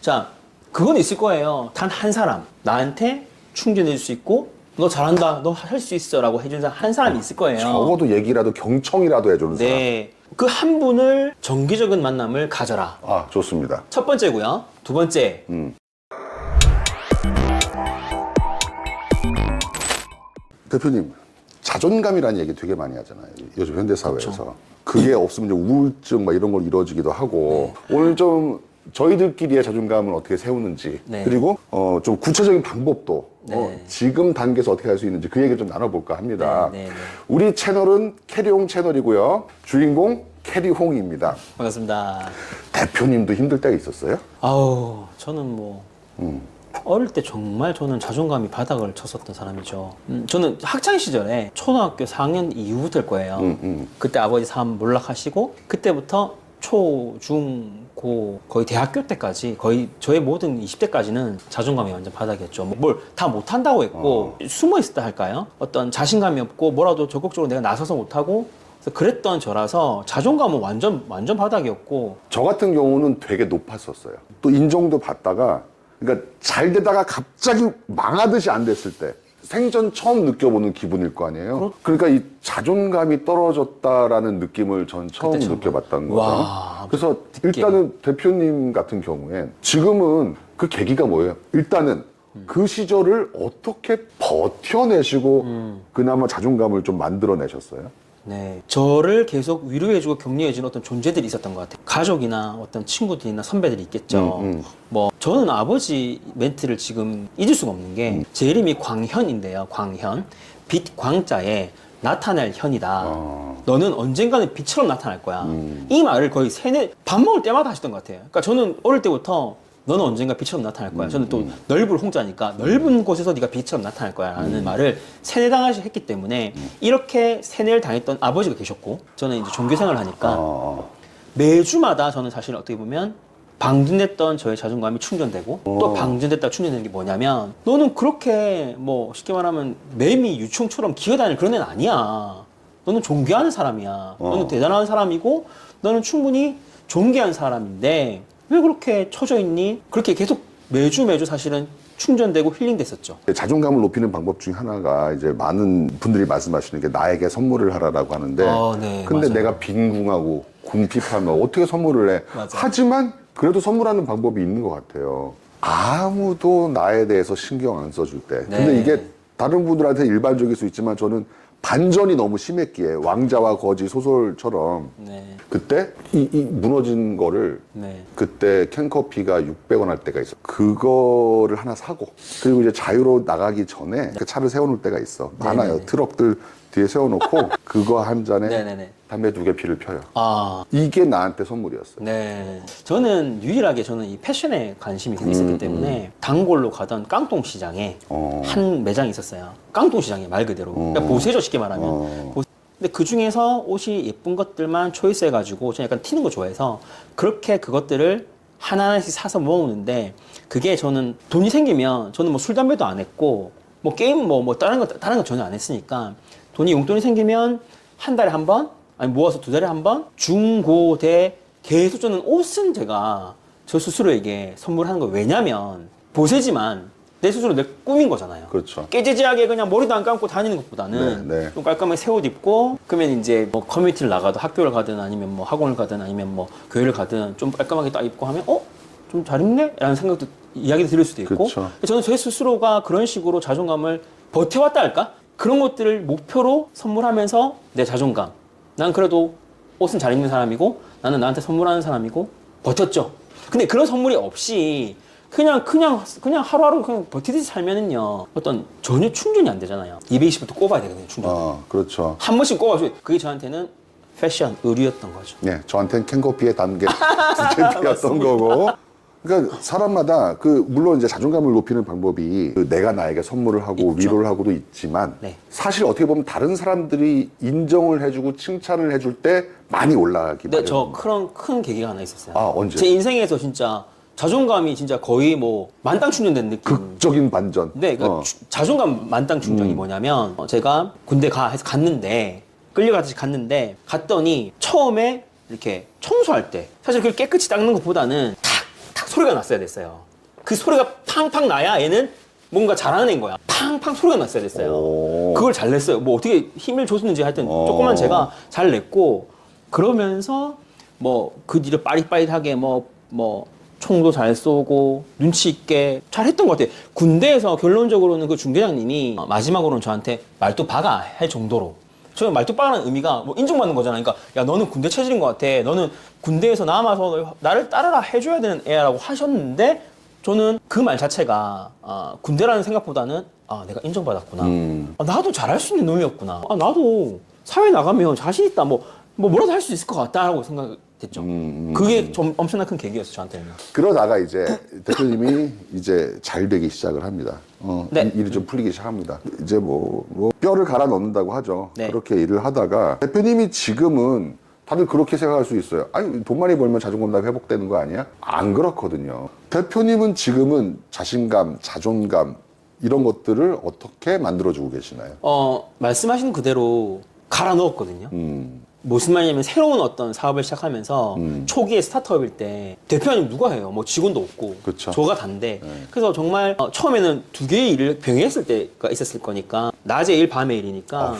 자, 그건 있을 거예요. 단 한 사람 나한테 충전해 줄 수 있고 너 잘한다, 너 할 수 있어 라고 해준 사람 한 사람이 있을 거예요. 적어도 얘기라도 경청이라도 해주는 사람. 네, 그 한 분을 정기적인 만남을 가져라. 아, 좋습니다. 첫 번째고요. 두 번째, 대표님, 자존감이라는 얘기 되게 많이 하잖아요. 요즘 현대사회에서. 그게 없으면 이제 우울증 막 이런 걸 이루어지기도 하고. 오늘 좀 저희들끼리의 자존감을 어떻게 세우는지, 네. 그리고 좀 구체적인 방법도 네. 지금 단계에서 어떻게 할 수 있는지 그 얘기를 좀 나눠볼까 합니다. 네, 네, 네. 우리 채널은 캐리홍 채널이고요. 주인공 캐리홍입니다. 반갑습니다. 대표님도 힘들 때가 있었어요? 아우, 저는 뭐 어릴 때 정말 저는 자존감이 바닥을 쳤었던 사람이죠. 저는 학창 시절에 초등학교 4학년 이후부터일 거예요. 그때 아버지 사업 몰락하시고 그때부터 초, 중, 고 거의 대학교 때까지 거의 저의 모든 20대까지는 자존감이 완전 바닥이었죠. 뭘 다 못한다고 했고 숨어 있었다 할까요? 어떤 자신감이 없고 뭐라도 적극적으로 내가 나서서 못하고 그랬던 저라서 자존감은 완전 바닥이었고. 저 같은 경우는 되게 높았었어요. 또 인정도 받다가, 그러니까 잘 되다가 갑자기 망하듯이 안 됐을 때 생전 처음 느껴보는 기분일 거 아니에요. 그러니까 이 자존감이 떨어졌다라는 느낌을 전 처음 그때 처음. 느껴봤다는 거죠. 와, 그래서 일단은 대표님 같은 경우엔 지금은 그 계기가 뭐예요? 일단은 그 시절을 어떻게 버텨내시고 그나마 자존감을 좀 만들어내셨어요? 네, 저를 계속 위로해주고 격려해주는 어떤 존재들이 있었던 것 같아요. 가족이나 어떤 친구들이나 선배들이 있겠죠. 뭐 저는 아버지 멘트를 지금 잊을 수가 없는 게 제 이름이 광현인데요. 광현, 빛 광자에 나타낼 현이다. 너는 언젠가는 빛처럼 나타날 거야. 이 말을 거의 밥 먹을 때마다 하시던 것 같아요. 그러니까 저는 어릴 때부터 너는 언젠가 빛처럼 나타날 거야. 저는 또 넓을 홍자니까 넓은 곳에서 네가 빛처럼 나타날 거야 라는 말을 세뇌당하시 했기 때문에 이렇게 세뇌를 당했던 아버지가 계셨고, 저는 이제 종교생활을 하니까 매주마다 저는 사실 어떻게 보면 방전됐던 저의 자존감이 충전되고 또 방전됐다가 충전되는 게 뭐냐면, 너는 그렇게 뭐 쉽게 말하면 매미 유충처럼 기어다니는 그런 애는 아니야. 너는 존경하는 사람이야. 너는 대단한 사람이고 너는 충분히 존귀한 사람인데 왜 그렇게 처져 있니? 그렇게 계속 매주 사실은 충전되고 힐링됐었죠. 자존감을 높이는 방법 중에 하나가 이제 많은 분들이 말씀하시는 게 나에게 선물을 하라라고 하는데, 네, 근데 맞아요. 내가 빈궁하고 궁핍하면 어떻게 선물을 해? 맞아요. 하지만 그래도 선물하는 방법이 있는 것 같아요. 아무도 나에 대해서 신경 안 써줄 때. 근데 네. 이게 다른 분들한테 일반적일 수 있지만 저는 반전이 너무 심했기에, 왕자와 거지 소설처럼 네. 그때 이 무너진 거를 네. 그때 캔커피가 600원 할 때가 있어. 그거를 하나 사고, 그리고 이제 자유로 나가기 전에 그 차를 세워놓을 때가 있어. 많아요. 네네네. 트럭들 뒤에 세워놓고 그거 한 잔에 네네네. 담배 2개 피를 펴요. 아, 이게 나한테 선물이었어요. 네. 저는 유일하게 이 패션에 관심이 있었기 때문에 단골로 가던 깡통시장에 한 매장이 있었어요. 깡통시장에 말 그대로. 그러니까 보세죠, 쉽게 말하면. 근데 그 중에서 옷이 예쁜 것들만 초이스해가지고 저는 약간 튀는 거 좋아해서 그렇게 그것들을 하나하나씩 사서 모으는데, 그게 저는 돈이 생기면 저는 뭐 술, 담배도 안 했고 뭐 게임 다른 거 전혀 안 했으니까 용돈이 생기면 한 달에 한 번, 아니 모아서 두 달에 한 번, 중, 고, 대 계속 저는 옷은 제가 저 스스로에게 선물하는 거. 왜냐면 보세지만 내 스스로 내 꾸민 거잖아요. 그렇죠. 깨지지하게 그냥 머리도 안 감고 다니는 것보다는 네, 네. 좀 깔끔하게 새 옷 입고, 그러면 이제 뭐 커뮤니티를 나가도 학교를 가든 아니면 뭐 학원을 가든 아니면 뭐 교회를 가든 좀 깔끔하게 딱 입고 하면 좀 잘 입네? 라는 생각도, 이야기도 들을 수도 있고. 그쵸. 저는 제 스스로가 그런 식으로 자존감을 버텨왔다 할까? 그런 것들을 목표로 선물하면서 내 자존감, 난 그래도 옷은 잘 입는 사람이고 나는 나한테 선물하는 사람이고 버텼죠. 근데 그런 선물이 없이 그냥 하루하루 그냥 버티듯이 살면은요, 어떤 전혀 충전이 안 되잖아요. 220부터 꼽아야 되거든요, 충전. 그렇죠. 한 번씩 꼽아줘요. 그게 저한테는 패션, 의류였던 거죠. 네, 저한테는 캔커피에 담게 2개 피었던 거고. 그러니까 사람마다 물론 이제 자존감을 높이는 방법이 내가 나에게 선물을 하고 있죠. 위로를 하고도 있지만, 네. 사실 어떻게 보면 다른 사람들이 인정을 해주고 칭찬을 해줄 때 많이 올라가기 근데 마련입니다. 저 그런 큰 계기가 하나 있었어요. 아, 언제? 제 인생에서 진짜 자존감이 진짜 거의 뭐 만땅 충전된 느낌. 극적인 반전. 네, 자존감 만땅 충전이 뭐냐면, 제가 군대 해서 갔는데, 끌려가듯이 갔는데, 갔더니 처음에 이렇게 청소할 때 사실 그걸 깨끗이 닦는 것보다는 탁탁 소리가 났어야 됐어요. 그 소리가 팡팡 나야 얘는 뭔가 잘하는 애인 거야. 팡팡 소리가 났어야 됐어요. 오. 그걸 잘 냈어요. 뭐 어떻게 힘을 줬는지 하여튼 조금만 제가 잘 냈고, 그러면서 뭐 그 뒤로 빠릿빠릿하게 뭐 총도 잘 쏘고 눈치 있게 잘 했던 것 같아요. 군대에서 결론적으로는 그 중대장님이 마지막으로는 저한테 말뚝 박아 할 정도로, 저는 말뚝 박아라는 의미가 뭐 인정받는 거잖아요. 그러니까 야 너는 군대 체질인 것 같아. 너는 군대에서 남아서 나를 따르라 해줘야 되는 애라고 하셨는데, 저는 그 말 자체가 군대라는 생각보다는 내가 인정받았구나. 나도 잘할 수 있는 놈이었구나. 나도 사회 나가면 자신 있다. 뭐라도 할 수 있을 것 같다라고 생각했죠. 그게 좀 엄청난 큰 계기였어요, 저한테는. 그러다가 이제 대표님이 이제 잘 되기 시작을 합니다. 네. 일이 좀 풀리기 시작합니다. 이제 뭐 뼈를 갈아 넣는다고 하죠. 네. 그렇게 일을 하다가 대표님이 지금은 다들 그렇게 생각할 수 있어요. 아니 돈 많이 벌면 자존감 다 회복되는 거 아니야? 안 그렇거든요. 대표님은 지금은 자신감, 자존감 이런 것들을 어떻게 만들어주고 계시나요? 말씀하신 그대로 갈아 넣었거든요. 무슨 말이냐면 새로운 어떤 사업을 시작하면서 초기에 스타트업일 때 대표님 누가 해요? 뭐 직원도 없고 그쵸. 저가 단데. 그래서 정말 처음에는 두 개의 일을 병행했을 때가 있었을 거니까 낮에 일 밤에 일이니까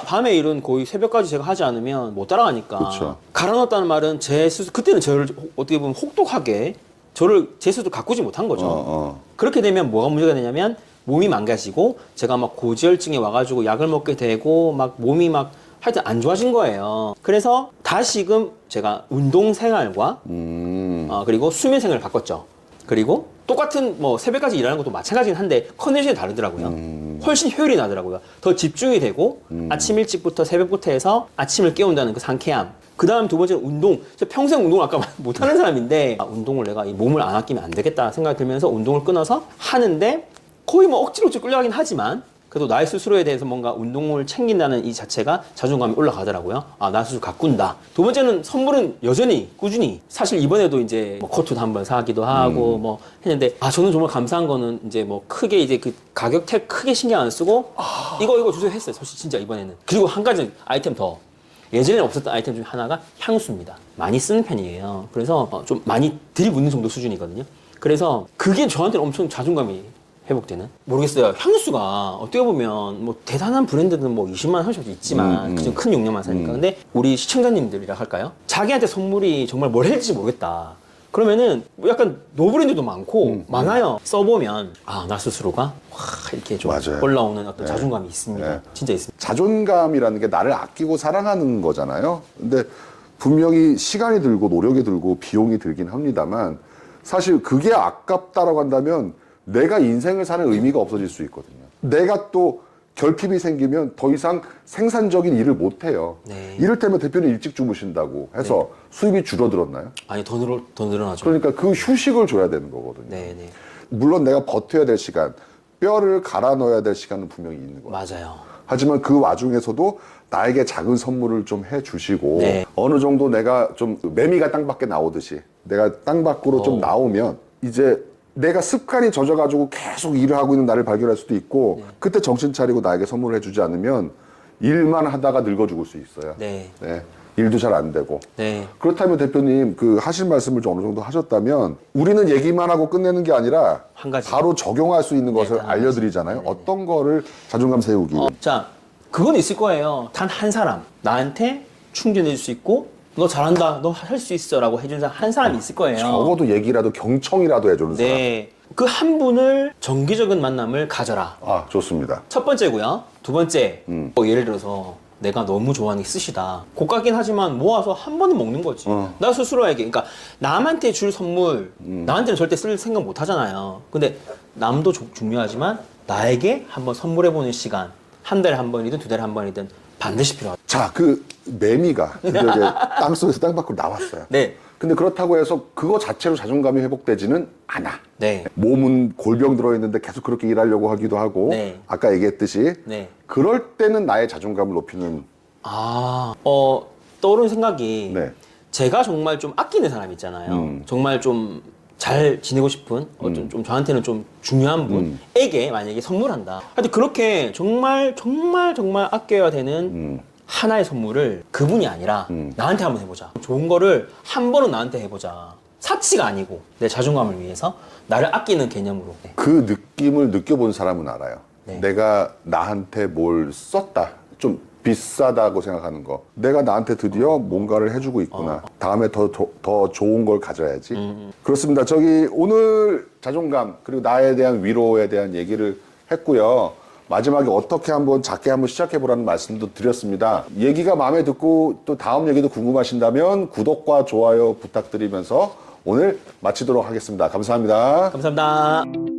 밤에 일은 거의 새벽까지 제가 하지 않으면 못 따라가니까. 그쵸. 갈아 넣었다는 말은 제 스스로 그때는 저를 어떻게 보면 혹독하게 저를 제 스스로 가꾸지 못한 거죠. 그렇게 되면 뭐가 문제가 되냐면 몸이 망가지고 제가 막 고지혈증이 와가지고 약을 먹게 되고 막 몸이 막 하여튼 안 좋아진 거예요. 그래서 다시금 제가 운동 생활과 그리고 수면 생활을 바꿨죠. 그리고 똑같은 뭐 새벽까지 일하는 것도 마찬가지긴 한데 컨디션이 다르더라고요. 훨씬 효율이 나더라고요. 더 집중이 되고 아침 일찍부터 새벽부터 해서 아침을 깨운다는 그 상쾌함. 그 다음 두 번째는 운동. 저 평생 운동을 아까 못하는 사람인데 운동을 내가 이 몸을 안 아끼면 안 되겠다 생각이 들면서 운동을 끊어서 하는데 거의 뭐 억지로 끌려가긴 하지만 그래도 나의 스스로에 대해서 뭔가 운동을 챙긴다는 이 자체가 자존감이 올라가더라고요. 나 스스로 가꾼다. 두 번째는 선물은 여전히 꾸준히. 사실 이번에도 이제 뭐 코트도 한번 사기도 하고 뭐 했는데 저는 정말 감사한 거는 이제 뭐 크게 이제 그 가격 택 크게 신경 안 쓰고 이거 주세요 했어요. 사실 진짜 이번에는. 그리고 한 가지 아이템 더. 예전에는 없었던 아이템 중에 하나가 향수입니다. 많이 쓰는 편이에요. 그래서 좀 많이 들이붓는 정도 수준이거든요. 그래서 그게 저한테는 엄청 자존감이 회복되는? 모르겠어요. 향수가 어떻게 보면 뭐 대단한 브랜드는 뭐 20만 원, 30만 원 있지만 그중 큰 용량만 사니까. 근데 우리 시청자님들이라 할까요? 자기한테 선물이 정말 뭘 해야 될지 모르겠다. 그러면은 뭐 약간 노브랜드도 많고 많아요. 써보면 나 스스로가 이렇게 좀 맞아요. 올라오는 어떤 자존감이 있습니다. 네. 진짜 있습니다. 자존감이라는 게 나를 아끼고 사랑하는 거잖아요. 근데 분명히 시간이 들고 노력이 들고 비용이 들긴 합니다만 사실 그게 아깝다라고 한다면 내가 인생을 사는 의미가 없어질 수 있거든요. 내가 또 결핍이 생기면 더 이상 생산적인 일을 못 해요. 네. 이를테면 대표님 일찍 주무신다고 해서 수입이 줄어들었나요? 아니 더 늘어나죠. 그러니까 그 휴식을 줘야 되는 거거든요. 네네. 물론 내가 버텨야 될 시간, 뼈를 갈아 넣어야 될 시간은 분명히 있는 거예요. 맞아요. 하지만 그 와중에서도 나에게 작은 선물을 좀 해주시고 네. 어느 정도 내가 좀 매미가 땅 밖에 나오듯이 내가 땅 밖으로 좀 나오면 이제 내가 습관이 젖어가지고 계속 일을 하고 있는 나를 발견할 수도 있고 그때 정신 차리고 나에게 선물을 해주지 않으면 일만 하다가 늙어 죽을 수 있어요. 네. 일도 잘 안 되고. 네. 그렇다면 대표님 그 하실 말씀을 좀 어느 정도 하셨다면 우리는 얘기만 하고 끝내는 게 아니라 한 가지. 바로 적용할 수 있는 것을 한 알려드리잖아요. 어떤 거를 자존감 세우기. 자, 그건 있을 거예요. 단 한 사람 나한테 충전해 줄 수 있고 너 잘한다, 너 할 수 있어 라고 해준 사람 한 사람이 있을 거예요. 적어도 얘기라도 경청이라도 해주는 사람. 네. 그 한 분을 정기적인 만남을 가져라. 좋습니다. 첫 번째고요. 두 번째, 예를 들어서 내가 너무 좋아하는 게 스시다. 고가긴 하지만 모아서 한 번은 먹는 거지. 나 스스로에게. 그러니까 남한테 줄 선물, 나한테는 절대 쓸 생각 못 하잖아요. 근데 남도 중요하지만 나에게 한번 선물해보는 시간, 한 달에 한 번이든 두 달에 한 번이든 반드시 필요하다. 자, 그 매미가 땅속에서 땅 밖으로 나왔어요. 네. 근데 그렇다고 해서 그거 자체로 자존감이 회복되지는 않아. 네. 몸은 골병 들어있는데 계속 그렇게 일하려고 하기도 하고 네. 아까 얘기했듯이 네. 그럴 때는 나의 자존감을 높이는 떠오르는 생각이 네. 제가 정말 좀 아끼는 사람 있잖아요. 정말 좀 잘 지내고 싶은 좀 저한테는 좀 중요한 분에게 만약에 선물한다. 하여튼 그렇게 정말 아껴야 되는 하나의 선물을 그분이 아니라 나한테 한번 해보자. 좋은 거를 한 번은 나한테 해보자. 사치가 아니고 내 자존감을 위해서 나를 아끼는 개념으로. 네. 그 느낌을 느껴본 사람은 알아요. 네. 내가 나한테 뭘 썼다. 좀 비싸다고 생각하는 거. 내가 나한테 드디어 뭔가를 해주고 있구나. 다음에 더 좋은 걸 가져야지. 그렇습니다. 저기 오늘 자존감 그리고 나에 대한 위로에 대한 얘기를 했고요. 마지막에 어떻게 한번 작게 한번 시작해보라는 말씀도 드렸습니다. 얘기가 마음에 듣고 또 다음 얘기도 궁금하신다면 구독과 좋아요 부탁드리면서 오늘 마치도록 하겠습니다. 감사합니다. 감사합니다.